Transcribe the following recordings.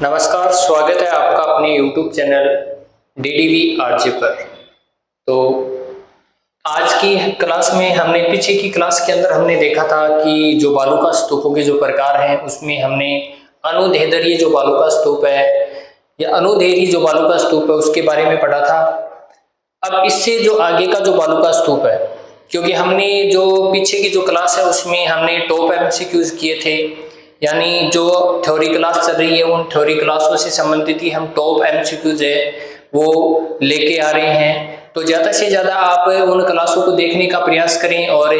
नमस्कार, स्वागत है आपका अपने YouTube चैनल DDV आरजे पर। तो आज की क्लास में हमने पीछे की क्लास के अंदर हमने देखा था कि जो बालुका स्तूपों के जो प्रकार हैं उसमें हमने अनुदैर्ध्य जो बालुका स्तूप है या अनुदैर्ध्य जो बालुका स्तूप है उसके बारे में पढ़ा था। अब इससे जो आगे का जो बालुका स्तूप है, क्योंकि हमने जो पीछे की जो क्लास है उसमें हमने टॉप MCQs किए थे, यानी जो थ्योरी क्लास चल रही है उन थ्योरी क्लासों से संबंधित ही हम टॉप MCQs है वो लेके आ रहे हैं। तो ज़्यादा से ज़्यादा आप उन क्लासों को देखने का प्रयास करें और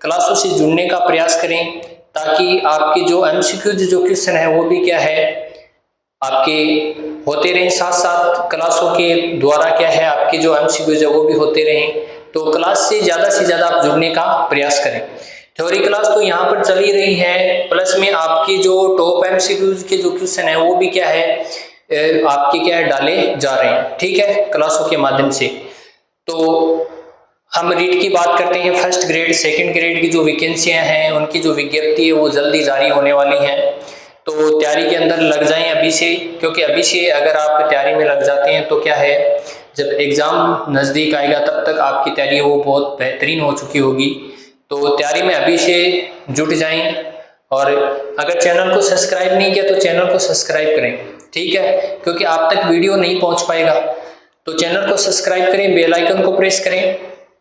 क्लासों से जुड़ने का प्रयास करें, ताकि आपके जो MCQs जो क्वेश्चन है वो भी क्या है आपके होते रहें, साथ साथ क्लासों के द्वारा क्या है आपके जो MCQs है वो भी होते रहें। तो क्लास से ज़्यादा आप जुड़ने का प्रयास करें। थ्योरी क्लास तो यहाँ पर चल ही रही है, प्लस में आपके जो टॉप MCQs के जो क्वेश्चन है वो भी क्या है आपके क्या है डाले जा रहे हैं, ठीक है, क्लासों के माध्यम से। तो हम रीट की बात करते हैं। फर्स्ट ग्रेड सेकंड ग्रेड की जो वैकेंसियां हैं उनकी जो विज्ञप्ति है वो जल्दी जारी होने वाली हैं। तो तैयारी के अंदर लग जाएं अभी से, क्योंकि अभी से अगर आप तैयारी में लग जाते हैं तो क्या है जब एग्ज़ाम नज़दीक आएगा तब तक आपकी तैयारी वो बहुत बेहतरीन हो चुकी होगी। तो तैयारी में अभी से जुट जाएं, और अगर चैनल को सब्सक्राइब नहीं किया तो चैनल को सब्सक्राइब करें, ठीक है, क्योंकि आप तक वीडियो नहीं पहुंच पाएगा। तो चैनल को सब्सक्राइब करें, बेल आइकन को प्रेस करें,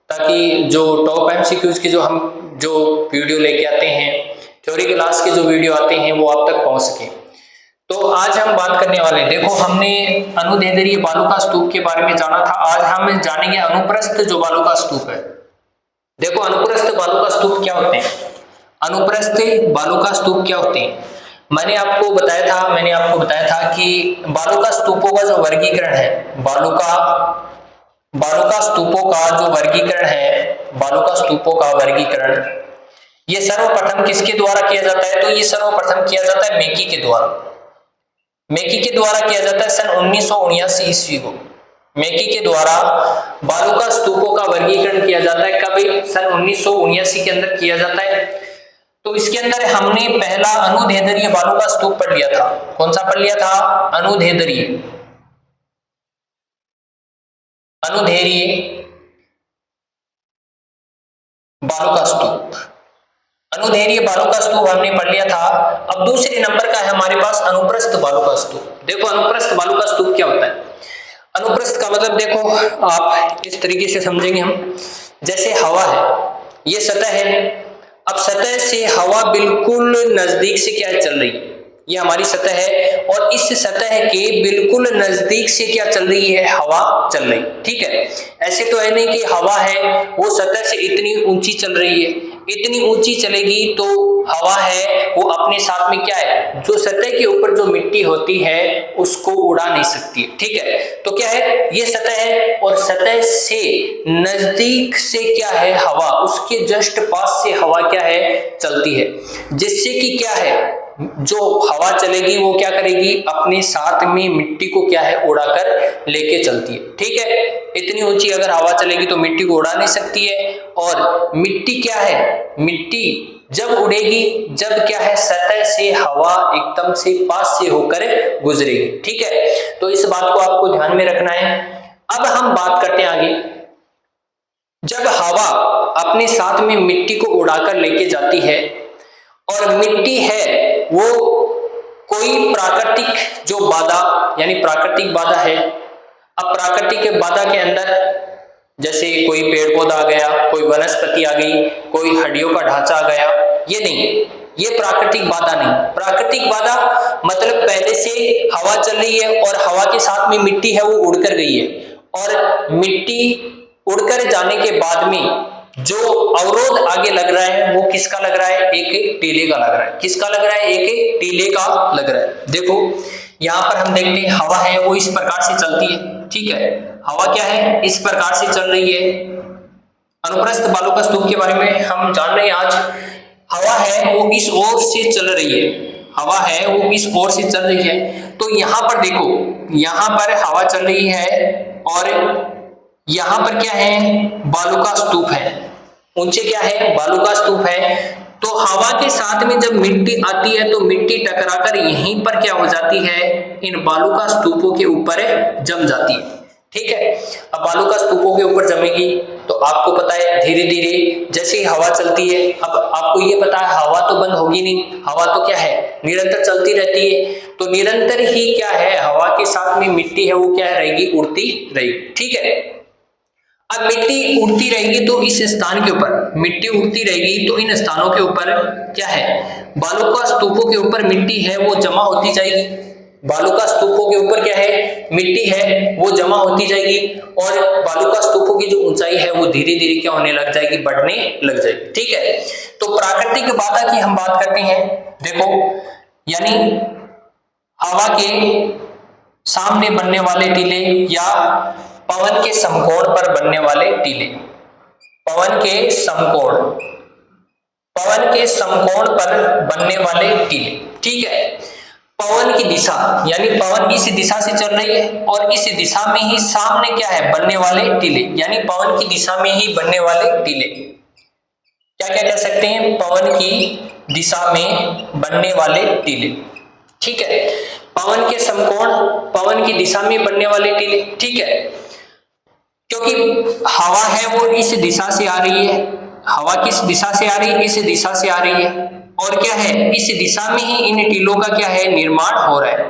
ताकि जो टॉप MCQs की जो हम जो वीडियो लेके आते हैं, थ्योरी क्लास के जो वीडियो आते हैं वो आप तक पहुंच सके। तो आज हम बात करने वाले हैं, देखो हमने अनुदैर्ध्य बालुका स्तूप के बारे में जाना था, आज हम जानेंगे अनुप्रस्थ जो बालुका स्तूप है। देखो अनुप्रस्थ बालुका स्तूप क्या होते हैं, अनुप्रस्थ बालुका स्तूप क्या होते हैं। मैंने आपको बताया था कि बालुका स्तूपों का जो वर्गीकरण है, बालुका स्तूपों का जो वर्गीकरण है, बालुका स्तूपों का वर्गीकरण ये सर्वप्रथम किसके द्वारा किया जाता है, तो ये सर्वप्रथम किया जाता है मेकी के द्वारा किया जाता है सन 1979 ईस्वी को। मेकी के द्वारा बालुका स्तूपों का वर्गीकरण किया जाता है, कभी सन 1979 के अंदर किया जाता है। तो इसके अंदर हमने पहला अनुदैर्ध्य बालुका स्तूप पढ़ लिया था। कौन सा पढ़ लिया था, अनुदैर्ध्य बालुका स्तूप, अनुदैर्ध्य बालुका स्तूप हमने पढ़ लिया था। अब दूसरे नंबर का है हमारे पास अनुप्रस्थ बालुका स्तूप। देखो अनुप्रस्थ बालुका स्तूप क्या होता है। अनुप्रस्थ का मतलब देखो आप इस तरीके से समझेंगे हम, जैसे हवा है, ये सतह है, अब सतह से हवा बिल्कुल नजदीक से क्या चल रही है, ये हमारी सतह है, और इस सतह के बिल्कुल नजदीक से क्या चल रही है, हवा चल रही, ठीक है। ऐसे तो है नहीं कि हवा है वो सतह से इतनी ऊंची चल रही है, इतनी ऊंची चलेगी तो हवा है वो अपने साथ में क्या है, जो सतह के ऊपर जो मिट्टी होती है उसको उड़ा नहीं सकती है, ठीक है। तो क्या है, ये सतह है और सतह से नजदीक से क्या है हवा, उसके जस्ट पास से हवा क्या है चलती है, जिससे कि क्या है जो हवा चलेगी वो क्या करेगी, अपने साथ में मिट्टी को क्या है उड़ाकर लेके चलती है, ठीक है। इतनी ऊंची अगर हवा चलेगी तो मिट्टी को उड़ा नहीं सकती है, और मिट्टी क्या है, मिट्टी जब उड़ेगी जब क्या है सतह से हवा एकदम से पास से होकर गुजरेगी, ठीक है। तो इस बात को आपको ध्यान में रखना है। अब हम बात करते हैं आगे, जब हवा अपने साथ में मिट्टी को उड़ाकर लेके जाती है, और मिट्टी है वो कोई प्राकृतिक जो बाधा, यानी प्राकृतिक बाधा है। अब प्राकृतिक बाधा के अंदर जैसे कोई पेड़ पौधा आ गया, कोई वनस्पति आ गई, कोई हड्डियों का ढांचा आ गया, ये नहीं, ये प्राकृतिक बाधा नहीं। प्राकृतिक बाधा मतलब पहले से हवा चल रही है और हवा के साथ में मिट्टी है वो उड़कर गई है, और मिट्टी उड़कर जाने के बाद में जो अवरोध आगे लग रहा है वो किसका लग रहा है, एक टीले का लग रहा है। किसका लग रहा है, एक टीले का लग रहा है। देखो यहाँ पर हम देखते हैं हवा है वो इस प्रकार से चलती है, ठीक है, हवा क्या है इस प्रकार से चल रही है। अनुप्रस्थ बालुका स्तूप के बारे में हम जान रहे हैं आज। हवा है वो इस ओर से चल रही है, हवा है वो इस ओर से चल रही है। तो यहाँ पर देखो, यहाँ पर हवा चल रही है और यहाँ पर क्या है, बालुका स्तूप है, ऊंचे क्या है, बालुका स्तूप है। तो हवा के साथ में जब मिट्टी आती है तो मिट्टी टकराकर यहीं पर क्या हो जाती है, इन बालू का स्तूपों के ऊपर जम जाती है। ठीक है, अब बालू का स्तूपों के ऊपर जमेगी तो आपको पता है धीरे धीरे जैसे ही हवा चलती है, अब आपको ये पता है हवा तो बंद होगी नहीं, हवा तो क्या है निरंतर चलती रहती है, तो निरंतर ही क्या है हवा के साथ में मिट्टी है वो क्या रहेगी, उड़ती रहेगी। ठीक है, अब मिट्टी उड़ती रहेगी तो इस स्थान के ऊपर मिट्टी उड़ती रहेगी तो इन स्थानों के ऊपर क्या है, बालू का स्तूपों के ऊपर मिट्टी है वो जमा होती जाएगी, बालू का स्तूपों के ऊपर क्या है मिट्टी है वो जमा होती जाएगी, और बालू का स्तूपों की जो ऊंचाई है वो धीरे धीरे क्या होने लग जाएगी, बढ़ने लग जाएगी। ठीक है, तो प्राकृतिक बाधा की हम बात करते हैं, देखो यानी हवा के सामने बनने वाले टीले या पवन के समकोण पर बनने वाले टीले, पवन के समकोण पर बनने वाले टीले। ठीक है, पवन की दिशा यानी पवन इस दिशा से चल रही है और इस दिशा में ही सामने क्या है बनने वाले टीले, यानी पवन की दिशा में ही बनने वाले टीले क्या क्या कह सकते हैं, पवन की दिशा में बनने वाले टीले। ठीक है, पवन के समकोण पवन की दिशा में बनने वाले टीले। ठीक है, क्योंकि हवा है वो इस दिशा से आ रही है, हवा किस दिशा से आ रही है, इस दिशा से आ रही है, और क्या है इस दिशा में ही इन टीलों का क्या है निर्माण हो रहा है।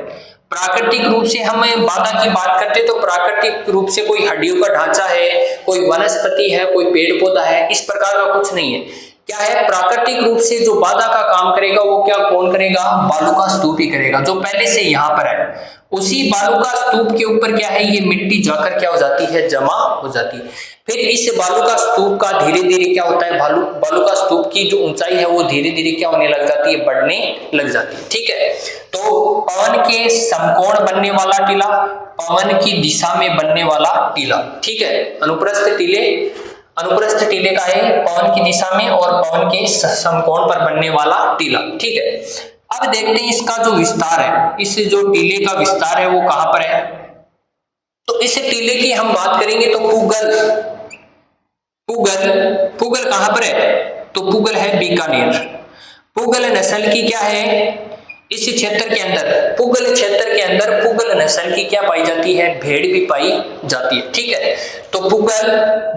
प्राकृतिक रूप से हम बाधा की बात करते तो प्राकृतिक रूप से कोई हड्डियों का ढांचा है, कोई वनस्पति है, कोई पेड़ पौधा है, इस प्रकार का कुछ नहीं है। क्या है प्राकृतिक रूप से जो बाधा का काम करेगा वो क्या कौन करेगा, बालू का स्तूप ही करेगा, जो पहले से यहाँ पर है उसी बालू का स्तूप के ऊपर क्या है ये मिट्टी जाकर क्या हो जाती है, जमा हो जाती है। फिर इस बालू का स्तूप का धीरे धीरे क्या होता है, बालू का स्तूप की जो ऊंचाई है वो धीरे धीरे क्या होने लग जाती है, बढ़ने लग जाती है। ठीक है, तो पवन के समकोण बनने वाला टीला, पवन की दिशा में बनने वाला टीला। ठीक है, अनुप्रस्थ टीले का है पवन की दिशा में और पवन के समकोण पर बनने वाला टीला। ठीक है, अब देखते हैं इसका जो विस्तार है, इस जो टीले का विस्तार है वो कहां पर है, तो इस टीले की हम बात करेंगे तो पुगल कहां पर है, तो पुगल है बीकानेर। पुगल नस्ल की क्या है, इस क्षेत्र के अंदर पुगल क्षेत्र के अंदर पुगल नस्ल की क्या पाई जाती है, भेड़ भी पाई जाती है। ठीक है, तो पुगल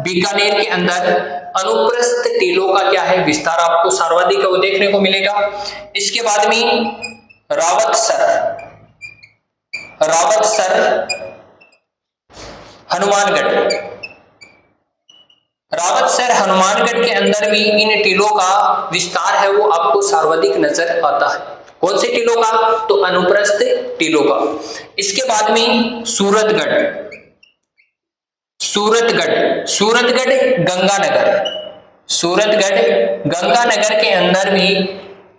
बीकानेर के अंदर अनुप्रस्थ टीलों का क्या है विस्तार आपको सर्वाधिक वो देखने को मिलेगा। इसके बाद में रावतसर हनुमानगढ़ के अंदर भी इन टीलों का विस्तार है वो आपको सर्वाधिक नजर आता है। कौन से टीलों का, तो अनुप्रस्थ टीलों का। इसके बाद में सूरतगढ़ गंगानगर के अंदर भी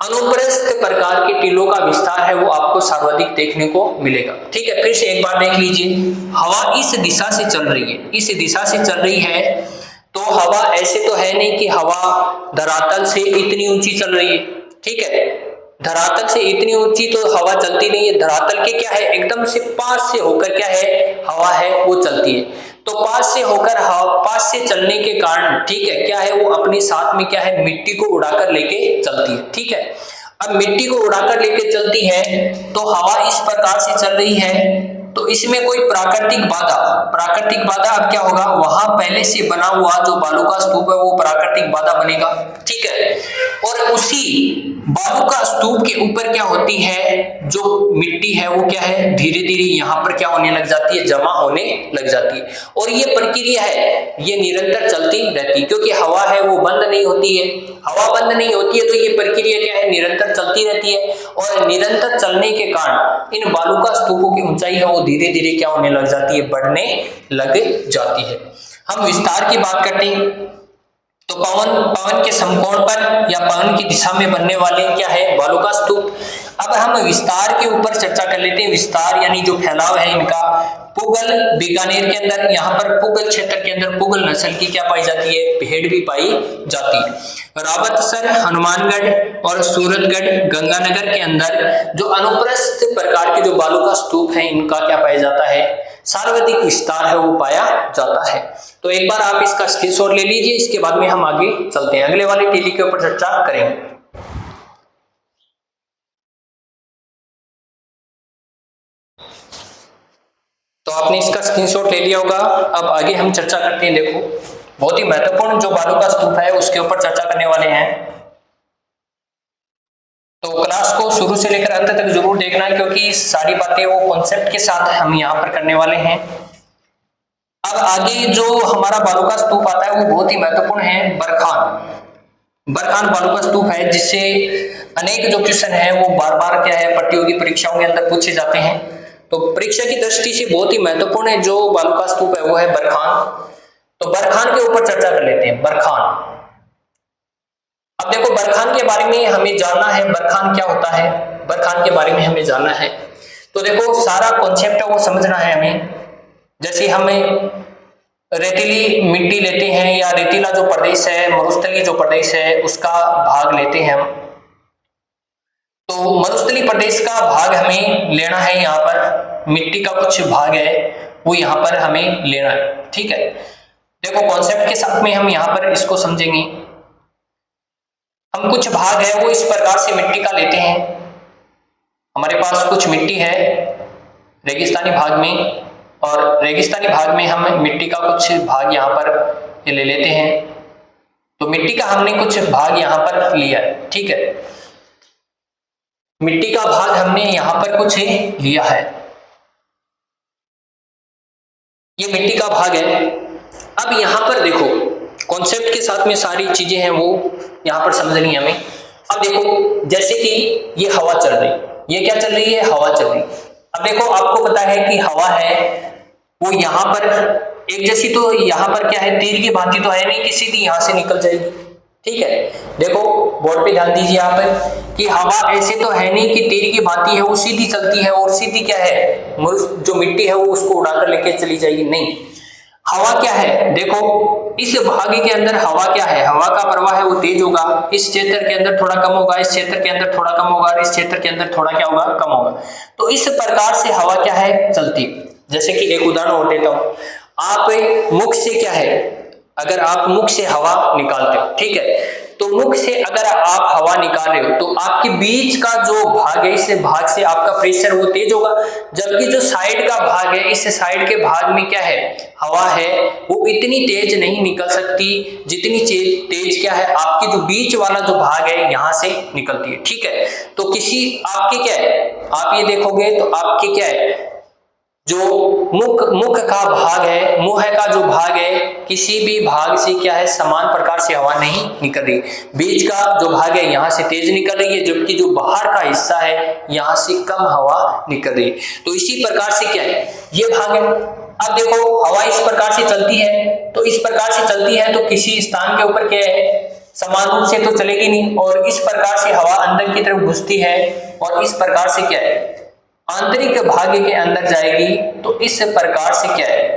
अनुप्रस्थ प्रकार के टीलों का विस्तार है वो आपको सर्वाधिक देखने को मिलेगा। ठीक है, फिर से एक बार देख लीजिए, हवा इस दिशा से चल रही है, तो हवा ऐसे तो है नहीं कि हवा धरातल से इतनी ऊंची चल रही है। ठीक है, धरातल से इतनी ऊंची तो हवा चलती नहीं है, धरातल के क्या है एकदम से पास से होकर क्या है हवा है वो चलती है। तो पास से चलने के कारण ठीक है क्या है वो अपने साथ में क्या है मिट्टी को उड़ाकर लेके चलती है। ठीक है, अब मिट्टी को उड़ाकर लेके चलती है तो हवा इस प्रकार से चल रही है, तो इसमें कोई प्राकृतिक बाधा अब क्या होगा, वहां पहले से बना हुआ जो बालू का स्तूप है वो प्राकृतिक बाधा बनेगा। ठीक है, और उसी बालू का स्तूप के ऊपर क्या होती है, जो मिट्टी है वो क्या है धीरे धीरे यहाँ पर क्या होने लग जाती है, जमा होने लग जाती है। और ये प्रक्रिया है ये निरंतर चलती रहती है, क्योंकि हवा है वो बंद नहीं होती है, हवा बंद नहीं होती है तो ये प्रक्रिया क्या है निरंतर चलती रहती है। और निरंतर चलने के कारण इन बालू का स्तूपों की ऊंचाई है वो धीरे धीरे क्या होने लग जाती है, बढ़ने लग जाती है। हम विस्तार की बात करते हैं तो पवन के समकोण पर या पवन की दिशा में बनने वाले क्या है, बालू का स्तूप। अब हम विस्तार के ऊपर चर्चा कर लेते हैं, विस्तार यानी जो फैलाव है इनका। पुगल बीकानेर के अंदर, यहाँ पर पुगल क्षेत्र के अंदर पुगल नस्ल की क्या पाई जाती है, भेड़ भी पाई जाती है। रावतसर, हनुमानगढ़ और सूरतगढ़, गंगानगर के अंदर जो अनुप्रस्थ प्रकार के जो बालू का स्तूप है इनका क्या पाया जाता है, सर्वाधिक विस्तार है वो पाया जाता है। तो एक बार आप इसका स्क्रीनशॉट ले लीजिए, इसके बाद में हम आगे चलते हैं, अगले वाले टीले के ऊपर चर्चा करेंगे। तो आपने इसका स्क्रीनशॉट ले लिया होगा। अब आगे हम चर्चा करते हैं। देखो बहुत ही महत्वपूर्ण जो बालू का स्तूप है उसके ऊपर चर्चा करने वाले हैं। तो क्लास को शुरू से लेकर अंत तक जरूर देखना है, क्योंकि सारी बातें वो कॉन्सेप्ट के साथ हम यहाँ पर करने वाले हैं। अब आगे जो हमारा बालू का स्तूप आता है वो बहुत ही महत्वपूर्ण है, बरखान। बरखान बालू का स्तूप है, जिससे अनेक जो क्वेश्चन है वो बार बार क्या है प्रतियोगी परीक्षाओं के अंदर पूछे जाते हैं। तो परीक्षा की दृष्टि से बहुत ही महत्वपूर्ण है जो बालू का स्तूप है वो है बरखान। तो बरखान के ऊपर चर्चा कर लेते हैं। बरखान, अब देखो बरखान के बारे में हमें जानना है, बरखान क्या होता है, बरखान के बारे में हमें जानना है। तो देखो सारा कॉन्सेप्ट है वो समझना है हमें। जैसे हमें रेतीली मिट्टी लेते हैं या रेतीला जो प्रदेश है, मरुस्थली जो प्रदेश है उसका भाग लेते हैं हम। तो मरुस्थली प्रदेश का भाग हमें लेना है, यहाँ पर मिट्टी का कुछ भाग है वो यहाँ पर हमें लेना है। ठीक है, देखो कॉन्सेप्ट के साथ में हम यहाँ पर इसको समझेंगे। हम कुछ भाग है वो इस प्रकार से मिट्टी का लेते हैं। हमारे पास कुछ मिट्टी है रेगिस्तानी भाग में, और रेगिस्तानी भाग में हम मिट्टी का कुछ भाग यहाँ पर ले लेते हैं। तो मिट्टी का हमने कुछ भाग यहाँ पर लिया है। ठीक है, मिट्टी का भाग हमने यहाँ पर कुछ लिया है, ये मिट्टी का भाग है। अब यहाँ पर देखो कॉन्सेप्ट के साथ में सारी चीजें हैं वो यहाँ पर समझनी है हमें। अब देखो जैसे कि ये हवा चल रही, ये क्या चल रही है, हवा चल रही। अब देखो आपको पता है कि हवा है वो यहाँ पर एक जैसी, तो यहाँ पर क्या है तीर की भांति तो है नहीं कि सीधी यहाँ से निकल जाएगी। ठीक है, देखो बोर्ड पे ध्यान दीजिए आप कि हवा ऐसे तो है नहीं कि तीर की भांति है वो सीधी चलती है और सीधी क्या है जो मिट्टी है वो उसको उड़ाकर लेके चली जाएगी, नहीं। हवा क्या है, देखो इस भाग के अंदर हवा क्या है, हवा का प्रवाह है वो तेज होगा, इस क्षेत्र के अंदर थोड़ा कम होगा, इस क्षेत्र के अंदर थोड़ा कम होगा, इस क्षेत्र के अंदर थोड़ा क्या होगा, कम होगा। तो इस प्रकार से हवा क्या है चलती। जैसे कि एक उदाहरण और देता हूं, आप मुख से क्या है, अगर आप मुख से हवा निकालते हो, ठीक है, तो मुख से अगर आप हवा निकाल रहे हो तो आपके बीच का जो भाग है इस भाग से आपका प्रेशर वो तेज होगा, जबकि जो साइड का भाग है इस साइड के भाग में क्या है हवा है वो इतनी तेज नहीं निकल सकती जितनी तेज क्या है आपके जो बीच वाला जो भाग है यहाँ से निकलती है। ठीक है, तो किसी आपके क्या है, आप ये देखोगे तो आपके क्या है जो मुख का भाग है, मुंह का जो भाग है, किसी भी भाग से क्या है समान प्रकार से हवा नहीं निकल रही। बीच का जो भाग है यहाँ से तेज निकल रही है, जबकि जो बाहर का हिस्सा है यहाँ से कम हवा निकल रही है। तो इसी प्रकार से क्या है ये भाग है। अब देखो हवा इस प्रकार से चलती है, तो इस प्रकार से चलती है तो किसी स्थान के ऊपर क्या है समान रूप से तो चलेगी नहीं, और इस प्रकार से हवा अंदर की तरफ घुसती है और इस प्रकार से क्या है आंतरिक भाग के अंदर जाएगी। तो इस प्रकार से क्या है,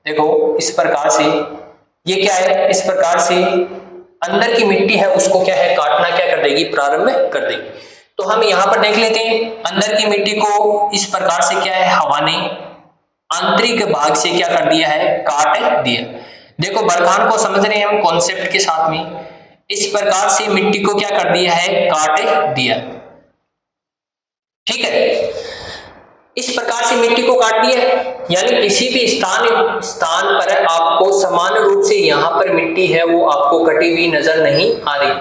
देखो इस प्रकार से ये क्या है, इस प्रकार से अंदर की मिट्टी है उसको क्या है काटना क्या कर देगी, प्रारंभ कर देगी। तो हम यहाँ पर देख लेते हैं अंदर की मिट्टी को इस प्रकार से क्या है हवा ने आंतरिक भाग से क्या कर दिया है, काट दिया। देखो बरखान को समझ रहे हैं हम कॉन्सेप्ट के साथ में, इस प्रकार से मिट्टी को क्या कर दिया है, काट दिया। ठीक है, इस प्रकार से मिट्टी को काट दिया, यानी किसी भी स्थान पर आपको समान रूप से यहाँ पर मिट्टी है वो आपको कटी हुई नजर नहीं आ रही।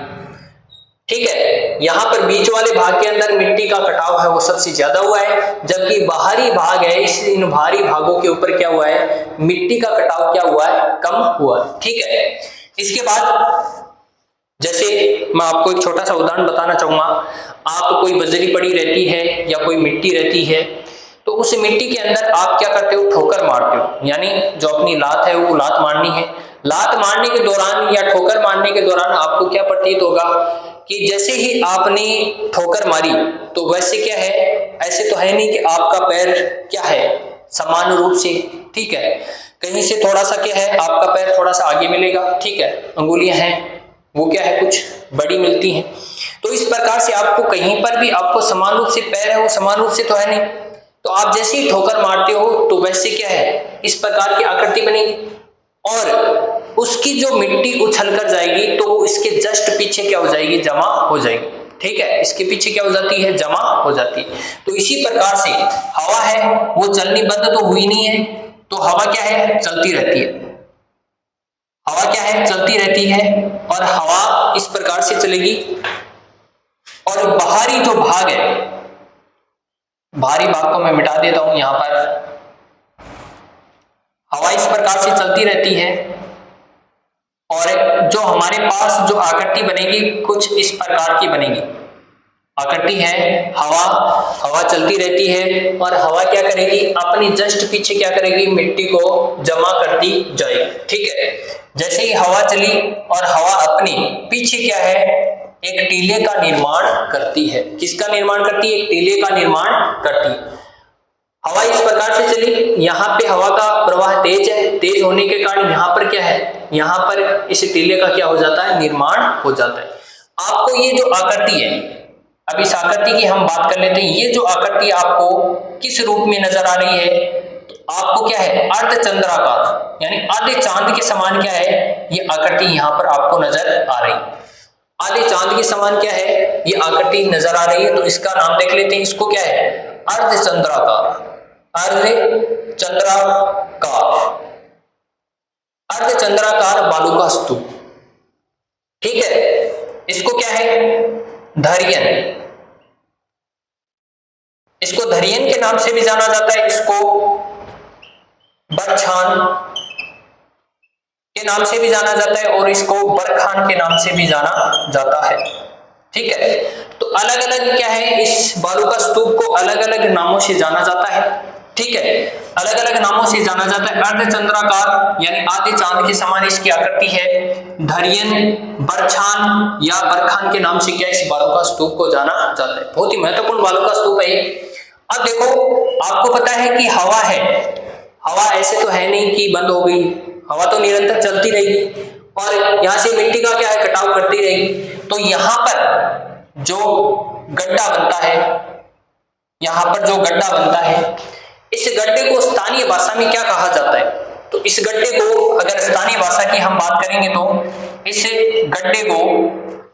ठीक है, यहाँ पर बीच वाले भाग के अंदर मिट्टी का कटाव है वो सबसे ज्यादा हुआ है, जबकि बाहरी भाग है इन बाहरी भागों के ऊपर क्या हुआ है, मिट्टी का कटाव क्या हुआ है, कम हुआ है। ठीक है, इसके बाद जैसे मैं आपको एक छोटा सा उदाहरण बताना चाहूंगा। आप कोई बजरी पड़ी रहती है या कोई मिट्टी रहती है, तो उस मिट्टी के अंदर आप क्या करते हो, ठोकर मारते हो, यानी जो अपनी लात है वो लात मारनी है। लात मारने के दौरान या ठोकर मारने के दौरान आपको क्या प्रतीत होगा कि जैसे ही आपने ठोकर मारी तो वैसे क्या है, ऐसे तो है नहीं कि आपका पैर क्या है समान रूप से, ठीक है, कहीं से थोड़ा सा क्या है आपका पैर थोड़ा सा आगे मिलेगा, ठीक है, अंगुलियां हैं वो क्या है कुछ बड़ी मिलती हैं। तो इस प्रकार से आपको कहीं पर भी आपको समान रूप से पैर है वो समान रूप से तो है नहीं, तो आप जैसे ही ठोकर मारते हो तो वैसे क्या है इस प्रकार की आकृति बनेगी, और उसकी जो मिट्टी उछल कर जाएगी तो वो इसके जस्ट पीछे क्या हो जाएगी, जमा हो जाएगी। ठीक है, इसके पीछे क्या हो जाती है, जमा हो जाती है। तो इसी प्रकार से हवा है वो चलनी बंद तो हुई नहीं है, तो हवा क्या है, चलती रहती है। हवा क्या है, चलती रहती है, और हवा इस प्रकार से चलेगी। और बाहरी जो भाग है, बाहरी भाग को मैं मिटा देता हूं यहां पर। हवा इस प्रकार से चलती रहती है, और जो हमारे पास जो आकृति बनेगी कुछ इस प्रकार की बनेगी। आकृति है हवा, हवा चलती रहती है, और हवा क्या करेगी, अपनी जस्ट पीछे क्या करेगी, मिट्टी को जमा करती जाएगी। ठीक है, जैसे ही हवा चली और हवा अपनी पीछे क्या है, एक टीले का निर्माण करती है। किसका निर्माण करती है, एक टीले का निर्माण करती है। हवा इस प्रकार से चली, यहाँ पे हवा का प्रवाह तेज है, तेज होने के कारण यहाँ पर क्या है, यहाँ पर इस टीले का क्या हो जाता है, निर्माण हो जाता है। आपको ये जो आकृति है, अब इस आकृति की हम बात कर लेते हैं। ये जो आकृति आपको किस रूप में नजर आ रही है, तो आपको क्या है, अर्धचंद्राकार यानी आधे चांद के समान क्या है, ये आकृति यहाँ पर आपको नजर आ रही है। आधे चांद के समान क्या है, ये आकृति नजर आ रही है। तो इसका नाम देख लेते हैं, इसको क्या है, अर्धचंद्राकार। अर्धचंद्राकार, अर्धचंद्राकार बालू का स्तूप। ठीक है, इसको क्या है, धैर्यन, इसको धैर्यन के नाम से भी जाना जाता है, इसको बरछान के नाम से भी जाना जाता है, और इसको बरखान के नाम से भी जाना जाता है। ठीक है, तो अलग अलग क्या है, इस बालू का स्तूप को अलग अलग नामों से जाना जाता है। ठीक है, अलग अलग नामों से जाना जाता है। अर्धचंद्राकार यानी आधे चांद के समान इसकी आकृति है। धैर्यन, बरछान या बरखान के नाम से क्या इस बालू का स्तूप को जाना जाता है। बहुत ही महत्वपूर्ण बालू का स्तूप है। अब देखो, आपको पता है कि हवा है, हवा ऐसे तो है नहीं कि बंद हो गई, हवा तो निरंतर चलती रहेगी, और यहां से मिट्टी का क्या है, कटाव करती रहेगी। तो यहां पर जो गड्ढा बनता है, यहां पर जो गड्ढा बनता है, इस गड्ढे को स्थानीय भाषा में क्या कहा जाता है, तो इस गड्ढे को अगर स्थानीय भाषा की हम बात करेंगे तो इस गड्ढे को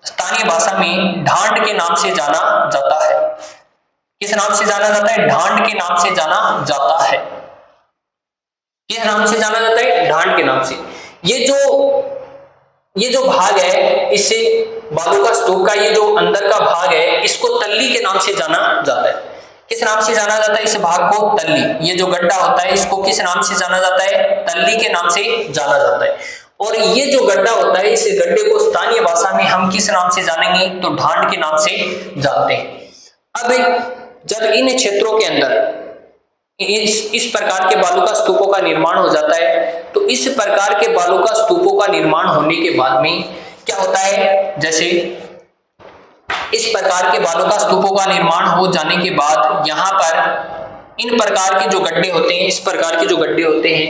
स्थानीय भाषा में ढांड के नाम से जाना जाता है। किस नाम से जाना जाता है, ढांड के नाम से जाना जाता है। किस नाम से जाना जाता है, ढांड के नाम से। ये जो भाग है, इससे बालू का स्तूप का ये जो अंदर का भाग है, इसको तल्ली के नाम से जाना जाता है। किस नाम से जाना जाता है, इस भाग को तल्ली। ये जो गड्ढा होता है, इसको किस नाम से जाना जाता है, तल्ली के नाम से जाना जाता है। और ये जो गड्ढा होता है, इस गड्ढे को स्थानीय भाषा में हम किस नाम से जानेंगे, तो ढांड के नाम से जानते हैं। अब जब इन क्षेत्रों के अंदर इस प्रकार के बालू का स्तूपों का निर्माण हो जाता है, तो इस प्रकार के बालू का स्तूपों का निर्माण होने के बाद में क्या होता है, जैसे इस प्रकार के बालू का स्तूपों का निर्माण हो जाने के बाद यहाँ पर इन प्रकार के जो गड्ढे होते हैं, इस प्रकार के जो गड्ढे होते हैं,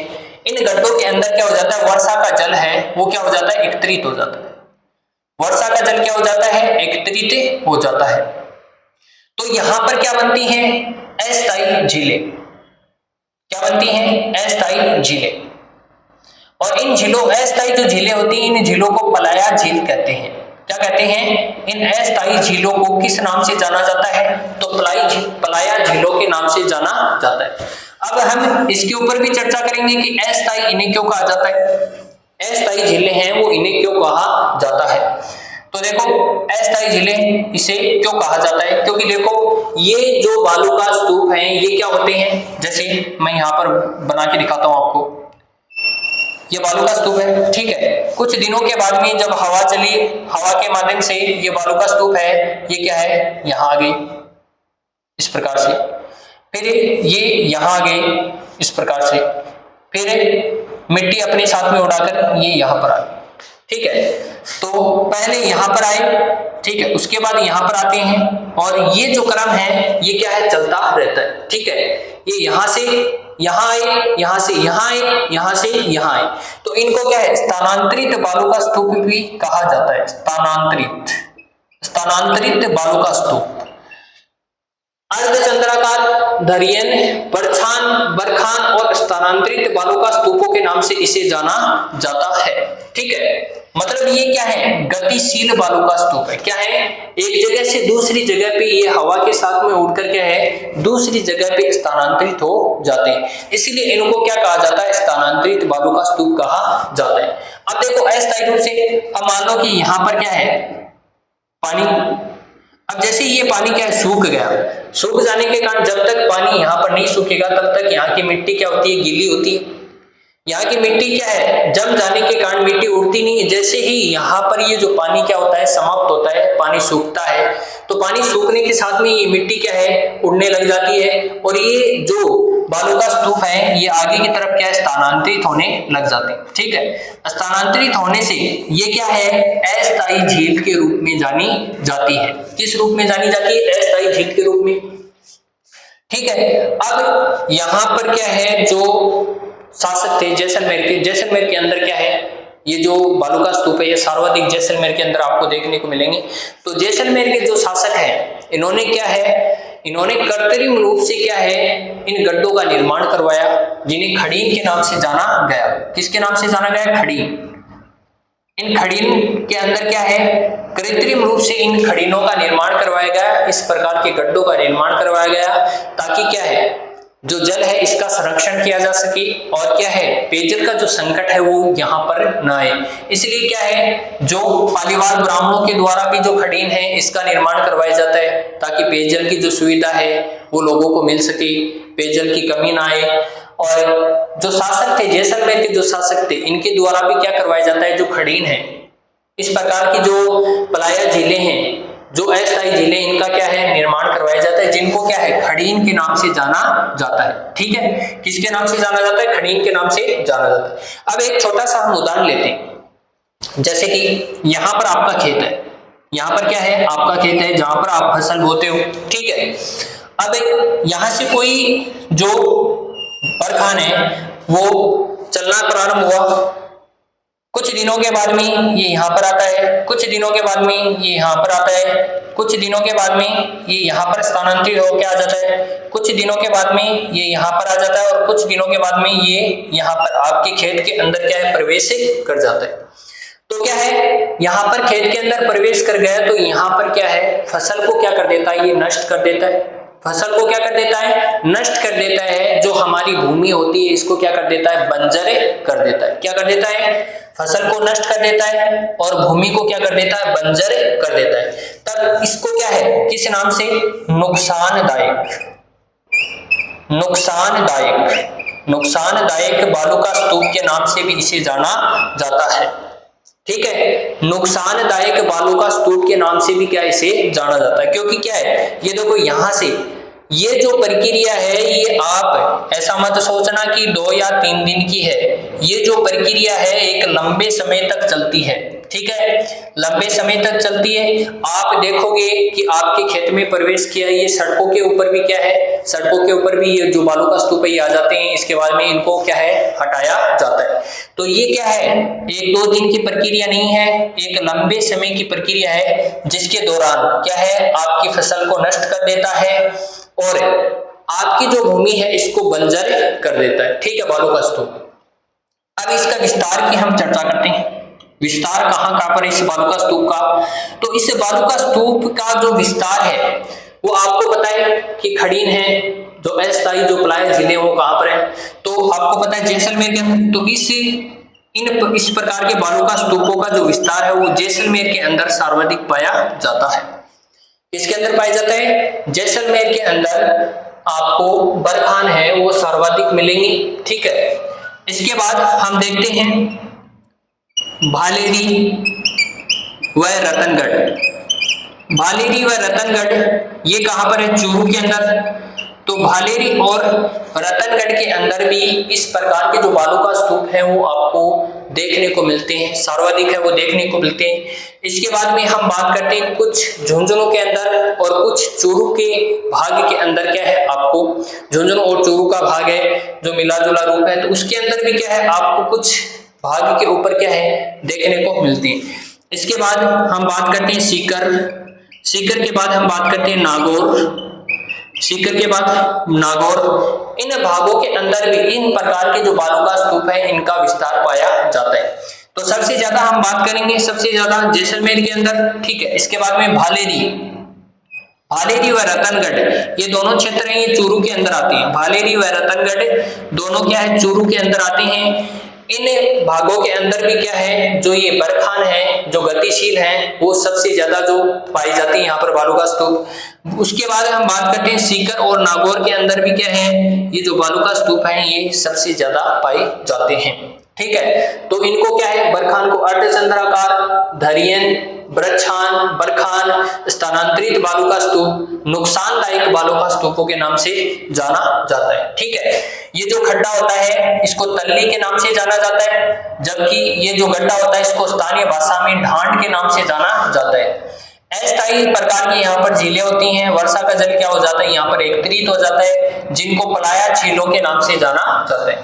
इन गड्ढों के अंदर क्या हो जाता है, वर्षा का जल है वो क्या हो जाता है, एकत्रित हो जाता है। वर्षा का जल क्या हो जाता है, एकत्रित हो जाता है। तो यहां पर क्या बनती हैं, अस्थायी झीलें। क्या बनती हैं, अस्थायी झीलें। और इन झीलों, अस्थायी जो झीलें होती हैं, इन झीलों को पलाया झील कहते हैं। क्या कहते हैं, इन अस्थायी झीलों को किस नाम से जाना जाता है, तो पलाया झीलों के नाम से जाना जाता है। अब हम इसके ऊपर भी चर्चा करेंगे कि अस्थायी इन्हें क्यों कहा जाता है, अस्थायी झीलें हैं वो इन्हें क्यों कहा जाता है। तो देखो, अस्थायी झीलें इसे क्यों कहा जाता है, क्योंकि देखो ये जो बालू का स्तूप है, ये क्या होते हैं, जैसे मैं यहाँ पर बना के दिखाता हूँ आपको, ये बालू का स्तूप है। ठीक है, कुछ दिनों के बाद में जब हवा चली, हवा के माध्यम से ये बालू का स्तूप है, ये क्या है, यहाँ आ गई इस प्रकार से, फिर ये यहाँ आ गई इस प्रकार से, फिर मिट्टी अपने साथ में उड़ाकर ये यहाँ पर आ गई। ठीक है, तो पहले यहाँ पर आए, ठीक है, उसके बाद यहाँ पर आते हैं, और ये जो क्रम है ये क्या है, चलता रहता है। ठीक है, ये यहाँ से यहाँ आए, यहाँ से यहाँ आए, यहाँ से यहाँ आए, तो इनको क्या है, स्थानांतरित बालू का स्तूप भी कहा जाता है। स्थानांतरित बालू का स्तूप। अर्धचंद्राकार, धैर्यन, बरखान और स्थानांतरित बालू का स्तूपों के नाम से इसे जाना जाता है। ठीक है, मतलब ये क्या है, गतिशील बालू का स्तूप है। क्या है, एक जगह से दूसरी जगह पे ये हवा के साथ में उड़कर क्या है, दूसरी जगह पे स्थानांतरित हो जाते हैं, इसलिए इनको क्या कहा जाता है, स्थानांतरित बालू का स्तूप कहा जाता है। अब देखो अस्थायी रूप से, अब मान लो कि यहाँ पर क्या है, पानी, अब जैसे ये पानी क्या है, सूख गया, सूख जाने के कारण जब तक पानी यहाँ पर नहीं सूखेगा तब तक यहाँ की मिट्टी क्या होती है, गीली होती है। यहाँ की मिट्टी क्या है, जम जाने के कारण मिट्टी उड़ती नहीं है। जैसे ही यहाँ पर ये जो पानी क्या होता है, समाप्त होता है, पानी सूखता है, तो पानी सूखने के साथ में ये मिट्टी क्या है, उड़ने लग जाती है, और ये जो बालू का स्तूप है ये आगे की तरफ क्या है, स्थानांतरित होने लग जाते हैं। ठीक है, स्थानांतरित होने से ये क्या है, अस्थायी झील के रूप में जानी जाती है। किस रूप में जानी जाती है, अस्थायी झील के रूप में। ठीक है, अब यहाँ पर क्या है, जो शासक थे जैसलमेर के अंदर क्या है, ये जो बालू का स्तूप है ये सर्वाधिक जैसलमेर के अंदर आपको देखने को मिलेंगे। तो जैसलमेर के जो शासक हैं, इन्होंने क्या है, इन्होंने कृत्रिम रूप से क्या है, इन गड्ढों का निर्माण करवाया, जिन्हें खड़ीन के नाम से जाना गया। किसके नाम से जाना गया, खड़ीन। इन खड़ीन के अंदर क्या है, कृत्रिम रूप से इन खड़ीनों का निर्माण करवाया गया, इस प्रकार के गड्ढों का निर्माण करवाया गया, ताकि क्या है, जो जल है इसका संरक्षण किया जा सके, और क्या है, पेयजल का जो संकट है वो यहाँ पर न आए। इसलिए क्या है, जो पालीवाल ब्राह्मणों के द्वारा भी जो खड़ीन है इसका निर्माण करवाया जाता है, ताकि पेयजल की जो सुविधा है वो लोगों को मिल सके, पेयजल की कमी ना आए। और जो शासक थे, जैसलमेर के जो शासक थे, इनके द्वारा भी क्या करवाया जाता है, जो खड़ीन है, इस प्रकार की जो पलाया झीलें हैं, जो अस्थायी झीलें, इनका क्या है, निर्माण करवाया जाता है, जिनको क्या है, खड़ीन के नाम से जाना जाता है। ठीक है, किसके नाम से जाना जाता है, खड़ीन के नाम से जाना जाता है। अब एक छोटा सा हम उदाहरण लेते हैं, जैसे कि यहाँ पर आपका खेत है, यहाँ पर क्या है, आपका खेत है जहां पर आप फसल बोते हो। ठीक है, अब यहाँ से कोई जो बरखान है वो चलना प्रारंभ हुआ, कुछ दिनों के बाद में ये यहाँ पर आता है, कुछ दिनों के बाद में ये यहाँ पर आता है, कुछ दिनों के बाद में ये यहाँ पर स्थानांतरित होकर आ जाता है, कुछ दिनों के बाद में ये यहाँ पर आ जाता है, और कुछ दिनों के बाद में ये यहाँ पर आपके खेत के अंदर क्या है, प्रवेश कर जाता है। तो क्या है, यहाँ पर खेत के अंदर प्रवेश कर गया तो यहाँ पर क्या है, फसल को क्या कर देता है, ये नष्ट कर देता है। फसल को क्या कर देता है, नष्ट कर देता है। जो हमारी भूमि होती है इसको क्या कर देता है, बंजर कर देता है। क्या कर देता है, फसल को नष्ट कर देता है और भूमि को क्या कर देता है, बंजर कर देता है। तब इसको क्या है, किस नाम से, नुकसानदायक बालू का स्तूप के नाम से भी इसे जाना जाता है। ठीक है, नुकसानदायक बालू का स्तूप के नाम से भी क्या इसे जाना जाता है, क्योंकि क्या है, ये देखो यहाँ से ये जो प्रक्रिया है, ये आप ऐसा मत सोचना कि 2 या 3 दिन की है। ये जो प्रक्रिया है एक लंबे समय तक चलती है। ठीक है, लंबे समय तक चलती है। आप देखोगे कि आपके खेत में प्रवेश किया, ये सड़कों के ऊपर भी क्या है, सड़कों के ऊपर भी ये जो बालू का स्तूप है ये आ जाते हैं। इसके बाद में इनको क्या है, हटाया जाता है। तो ये क्या है, 1-2 दिन की प्रक्रिया नहीं है, एक लंबे समय की प्रक्रिया है, जिसके दौरान क्या है, आपकी फसल को नष्ट कर देता है और आपकी जो भूमि है इसको बंजर कर देता है। ठीक है, बालू का स्तूप। अब इसका विस्तार की हम चर्चा करते हैं। विस्तार कहाँ पर है इस बालू का स्तूप का, तो इस बालू का स्तूप का जो विस्तार है वो आपको पता है कि खड़ीन है, जो अस्थायी जो पलायन झीलें वो कहाँ पर है, तो आपको पता है जैसलमेर के अंदर। तो इस प्रकार के बालू का स्तूपों का जो विस्तार है वो जैसलमेर के अंदर सर्वाधिक पाया जाता है। इसके अंदर पाया जाता है, जैसलमेर के अंदर आपको बरखान है वो सर्वाधिक मिलेंगे। ठीक है, इसके बाद हम देखते हैं भालेरी व रतनगढ़। भालेरी व रतनगढ़ ये कहां पर है, चूरू के अंदर। तो भालेरी और रतनगढ़ के अंदर भी इस प्रकार के जो बालू का स्तूप है वो आपको देखने को मिलते हैं, सर्वाधिक है वो देखने को मिलते हैं। इसके बाद में हम बात करते हैं कुछ झुंझुनू के अंदर और कुछ चूरू के भाग के अंदर क्या है, आपको झुंझुनू और चूरू का भाग है जो मिला जुला रूप है, तो उसके अंदर भी क्या है, आपको कुछ भाग के ऊपर क्या है देखने को मिलते हैं। इसके बाद हम बात करते हैं सीकर। सीकर के बाद हम बात करते हैं नागौर। सीकर के बाद नागौर। इन भागों के अंदर भी इन प्रकार के जो बालू का स्तूप है इनका विस्तार पाया जाता है। तो सबसे ज्यादा हम बात करेंगे सबसे ज्यादा जैसलमेर के अंदर, ठीक है। इसके बाद में भालेरी व रतनगढ़, ये दोनों क्षेत्र हैं, ये चूरू के अंदर आते हैं। भालेरी व रतनगढ़ दोनों क्या है, चूरू के अंदर आते हैं। इन भागों के अंदर भी क्या है, जो ये बरखान है, जो गतिशील है, वो सबसे ज्यादा जो पाई जाती है यहाँ पर बालू का स्तूप। उसके बाद हम बात करते हैं सीकर और नागौर के अंदर भी क्या है, ये जो बालू का स्तूप है ये सबसे ज्यादा पाए जाते हैं, ठीक है। तो इनको क्या है, बरखान को अर्धचंद्राकार, धरियन, बृच्छान, बरखान, स्थानांतरित बालू का स्तूप, नुकसानदायक बालू का स्तूपों के नाम से जाना जाता है, ठीक है। ये जो खड्डा होता है इसको तल्ली के नाम से जाना जाता है, जबकि ये जो गड्ढा होता है इसको स्थानीय भाषा में ढांड के नाम से जाना जाता है। अस्थायी प्रकार की यहाँ पर झीलें होती हैं, वर्षा का जल क्या हो जाता है, यहाँ पर एकत्रित हो जाता है, जिनको पलाया झीलों के नाम से जाना जाता है।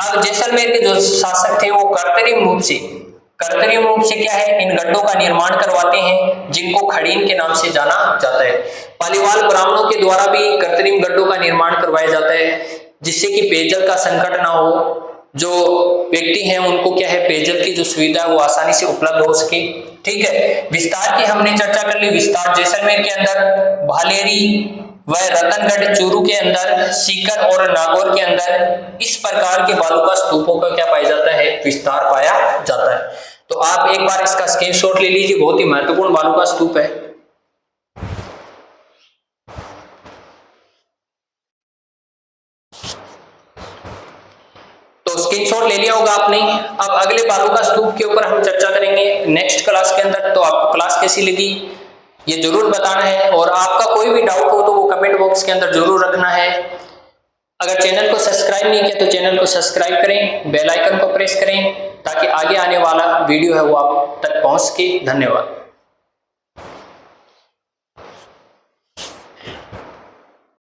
अब जैसलमेर के जो शासक थे वो कृत्रिम रूप से क्या है, इन गड्ढों का निर्माण करवाते हैं, जिनको खड़ीन के नाम से जाना जाता है। पालीवाल ब्राह्मणों के द्वारा भी कृत्रिम गड्ढों का निर्माण करवाया जाता है, जिससे कि पेयजल का संकट ना हो, जो व्यक्ति हैं उनको क्या है, पेयजल की जो सुविधा है वो आसानी से उपलब्ध हो सके, ठीक है। विस्तार की हमने चर्चा कर ली। विस्तार जैसलमेर के अंदर, भालेरी व रतनगढ़ चूरू के अंदर, सीकर और नागौर के अंदर इस प्रकार के बालू का स्तूपों का क्या पाया जाता है, विस्तार पाया जाता है। तो आप एक बार इसका स्क्रीनशॉट ले लीजिए, बहुत ही महत्वपूर्ण बालू का स्तूप है। तो स्क्रीनशॉट ले लिया होगा आपने। अब अगले बालू का स्तूप के ऊपर हम चर्चा करेंगे नेक्स्ट क्लास के अंदर। तो आपको क्लास कैसी लगी ये जरूर बताना है, और आपका कोई भी डाउट हो तो वो कमेंट बॉक्स के अंदर जरूर रखना है। अगर चैनल को सब्सक्राइब नहीं किया तो चैनल को सब्सक्राइब करें, बेल आइकन को प्रेस करें, ताकि आगे आने वाला वीडियो है वो आप तक पहुंच सके। धन्यवाद।